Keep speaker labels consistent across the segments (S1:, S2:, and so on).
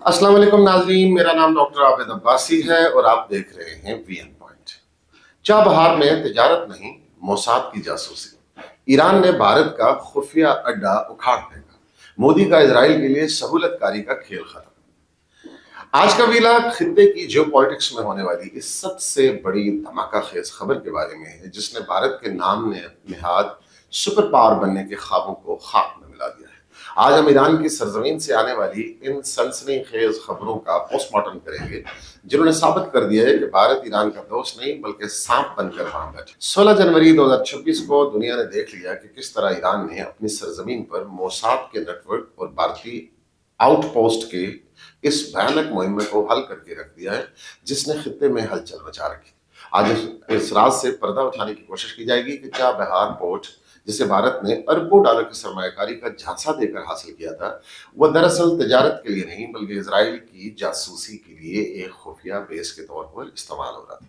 S1: अस्सलाम वालेकुम नाज़रीन, मेरा नाम डॉक्टर आबिद अब्बासी है और आप देख रहे हैं वीएन पॉइंट। चाबहार में तिजारत नहीं, मोसाद की जासूसी। ईरान ने भारत का खुफिया अड्डा उखाड़ फेंका। मोदी का इजराइल के लिए सहूलतकारी का खेल खत्म। आज का वीला खित्ते की जियोपॉलिटिक्स में होने वाली इस सबसे बड़ी धमाका खेज खबर के बारे में है, जिसने भारत के नाम ने निहाद सुपर पावर बनने के ख्वाबों को खाक में मिला दिया है। आज हम ईरान की सरजमीन से आने वाली इन सनसनीखेज खबरों का पोस्टमार्टम करेंगे, जिन्होंने साबित कर दिया है कि भारत ईरान का दोस्त नहीं बल्कि सांप बनकर वहां बैठा। 16 जनवरी 2026 को दुनिया ने देख लिया कि किस तरह ईरान ने अपनी सरजमीन पर मोसाद के नेटवर्क और भारतीय आउटपोस्ट के इस भयानक मुहिम को हल करके रख दिया है, जिसने खित्ते में हलचल मचा रखी। आज इस राज से पर्दा उठाने की कोशिश की जाएगी कि क्या बहार पोर्ट, जिसे भारत ने अरबों डॉलर की सरमायाकारी का झांसा देकर हासिल किया था, वह दरअसल तिजारत के लिए नहीं बल्कि इजराइल की जासूसी के लिए एक खुफिया बेस के तौर पर इस्तेमाल हो रहा था।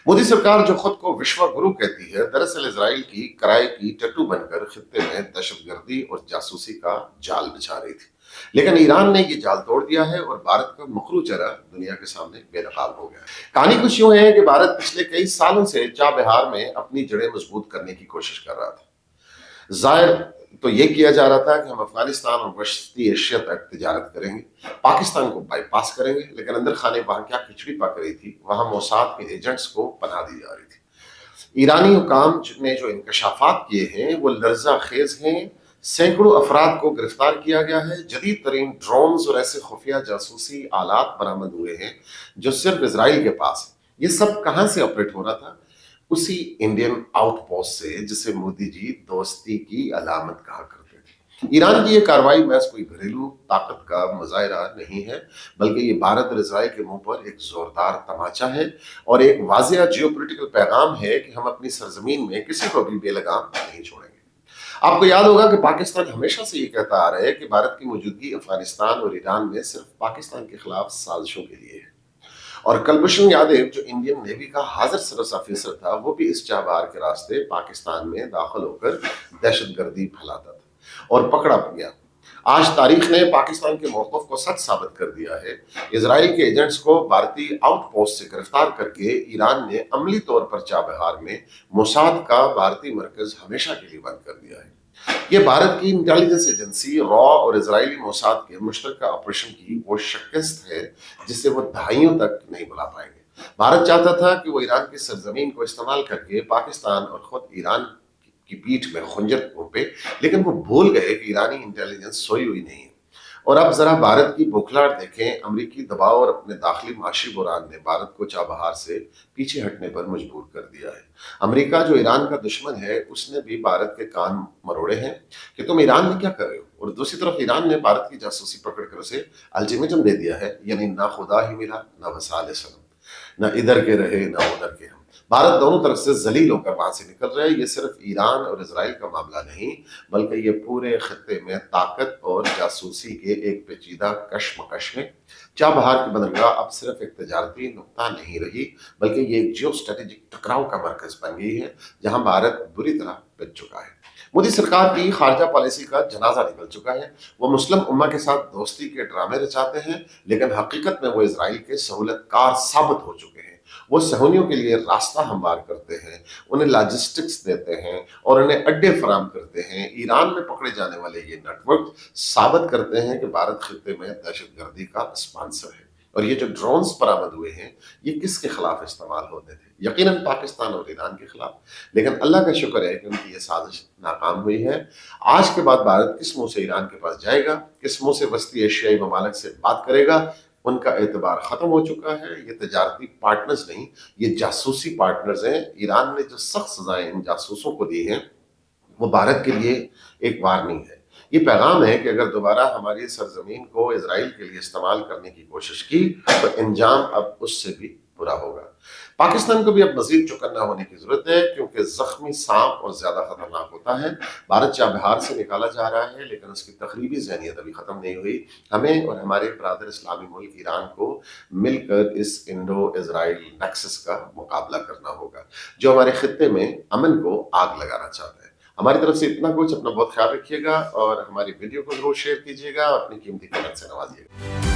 S1: मोदी सरकार जो खुद को विश्व गुरु कहती है, दरअसल इजराइल की किराए की टट्टू बनकर खित्ते में दहशतगर्दी और जासूसी का जाल बिछा रही थी। लेकिन ईरान ने ये जाल तोड़ दिया है और भारत का मकरू चेहरा दुनिया के सामने बेनकाब हो गया है। कहानी कुछ यूं है कि भारत पिछले कई सालों से चाबहार में अपनी जड़ें मजबूत करने की कोशिश कर रहा था। जाहिर तो ये किया जा रहा था कि हम अफगानिस्तान और वस्ती एशिया तक तिजारत करेंगे, पाकिस्तान को बाईपास करेंगे, लेकिन अंदर खाने वहां क्या खिचड़ी पक रही थी, वहां मोसाद के एजेंट्स को पनाह दी जा रही थी। ईरानी हुकाम ने जो इंकशाफात किए हैं वो लर्जा खेज हैं। सैकड़ों अफराद को गिरफ्तार किया गया है, जदीद तरीन ड्रोन्स और ऐसे खुफिया जासूसी आलात बरामद हुए हैं जो सिर्फ इजराइल के पास है। ये सब कहां से ऑपरेट हो रहा था? उसी इंडियन आउटपोस्ट से, जिसे मोदी जी दोस्ती की अलामत कहा करते थे। ईरान की ये कार्रवाई महज कोई घरेलू ताकत का मुजाहिरा नहीं है, बल्कि ये भारत और इजराइल के मुंह पर एक जोरदार तमाचा है और एक वाजिया जियोपॉलिटिकल पैगाम है कि हम अपनी सरजमीन में किसी को भी बेलगाम नहीं छोड़ेंगे। आपको याद होगा कि पाकिस्तान हमेशा से ये कहता आ रहा है कि भारत की मौजूदगी अफगानिस्तान और ईरान में सिर्फ पाकिस्तान के खिलाफ साजिशों के लिए है। और कुलभूषण यादव, जो इंडियन नेवी का हाजिर सरस ऑफिसर था, वो भी इस चाबहार के रास्ते पाकिस्तान में दाखिल होकर दहशतगर्दी फैलाता था और पकड़ा गया। आज तारीख ने पाकिस्तान के मौक़िफ़ को सच साबित कर दिया है। इजराइल के एजेंट्स को भारतीय आउटपोस्ट से गिरफ्तार करके ईरान ने अमली तौर पर चाबहार में मोसाद का भारतीय मरकज हमेशा के लिए बंद कर दिया है। ये भारत की इंटेलिजेंस एजेंसी रॉ और इजरायली मोसाद के मुश्तरका ऑपरेशन की वो शिकस्त है जिसे वो दहाइयों तक नहीं बुला पाएंगे। भारत चाहता था कि वो ईरान की सरजमीन को इस्तेमाल करके पाकिस्तान और खुद ईरान की पीठ में खंजर थोपे, लेकिन वो भूल गए कि ईरानी इंटेलिजेंस सोई हुई नहीं है। और अब जरा भारत की बौखलाहट देखें। अमेरिकी दबाव और अपने दाखिली माशी बुरान ने भारत को चाबहार से पीछे हटने पर मजबूर कर दिया है। अमेरिका, जो ईरान का दुश्मन है, उसने भी भारत के कान मरोड़े हैं कि तुम ईरान में क्या कर रहे हो। और दूसरी तरफ ईरान ने भारत की जासूसी पकड़कर उसे अल्टीमेटम दे दिया है, यानी ना खुदा ही मिला ना वसाल सनम, ना इधर के रहे ना उधर के हम। भारत दोनों तरफ से जलील होकर वहां से निकल रहा है। ये सिर्फ ईरान और इजराइल का मामला नहीं, बल्कि ये पूरे खत्ते में ताकत और जासूसी के एक पेचीदा कशमकश है। चाबहार की बंदरगाह अब सिर्फ एक तजारती नुक्ता नहीं रही, बल्कि ये एक जियो स्ट्रेटेजिक टकराव का मरकज बन गई है, जहां भारत बुरी तरह पिट चुका है। मोदी सरकार की खारजा पॉलिसी का जनाजा निकल चुका है। वो मुस्लिम उम्मा के साथ दोस्ती के ड्रामे रचाते हैं, लेकिन हकीकत में वो इजराइल के सहूलतकार साबित हो चुके हैं। वो सहूनियों के लिए रास्ता हमवार करते हैं, उन्हें लॉजिस्टिक्स देते हैं और उन्हें अड्डे फराम करते हैं। ईरान में पकड़े जाने वाले ये नेटवर्क साबित करते हैं कि भारत खित्ते में दहशतगर्दी का स्पॉन्सर है। और ये जो ड्रोन्स बरामद हुए हैं, ये किसके खिलाफ इस्तेमाल होते थे? यकीनन पाकिस्तान और ईरान के खिलाफ। लेकिन अल्लाह का शुक्र है कि उनकी ये साजिश नाकाम हुई है। आज के बाद भारत किस मुंह से ईरान के पास जाएगा, किस मुंह से वस्ती एशियाई ममालिक से बात करेगा? उनका एतबार खत्म हो चुका है। ये तजारती पार्टनर्स नहीं, ये जासूसी पार्टनर्स हैं। ईरान ने जो सख्त सजाएं इन जासूसों को दी हैं, वो भारत के लिए एक वार्निंग है। ये पैगाम है कि अगर दोबारा हमारी सरजमीन को इजराइल के लिए इस्तेमाल करने की कोशिश की तो इंजाम अब उससे भी बुरा होगा। पाकिस्तान को भी अब मजीद चौकन्ना होने की जरूरत है, क्योंकि जख्मी सांप और ज्यादा खतरनाक होता है। भारत चाबहार से निकाला जा रहा है, लेकिन उसकी तकरीबी जहनियत अभी खत्म नहीं हुई। हमें और हमारे बरादर इस्लामी मुल्क ईरान को मिलकर इस इंडो इजराइल नेक्सस का मुकाबला करना होगा, जो हमारे खित्ते में अमन को आग लगाना चाहता है। हमारी तरफ से इतना कुछ। अपना बहुत ख्याल रखिएगा और हमारी वीडियो को जरूर शेयर कीजिएगा, अपनी कीमती कमेंट से नवाजिएगा।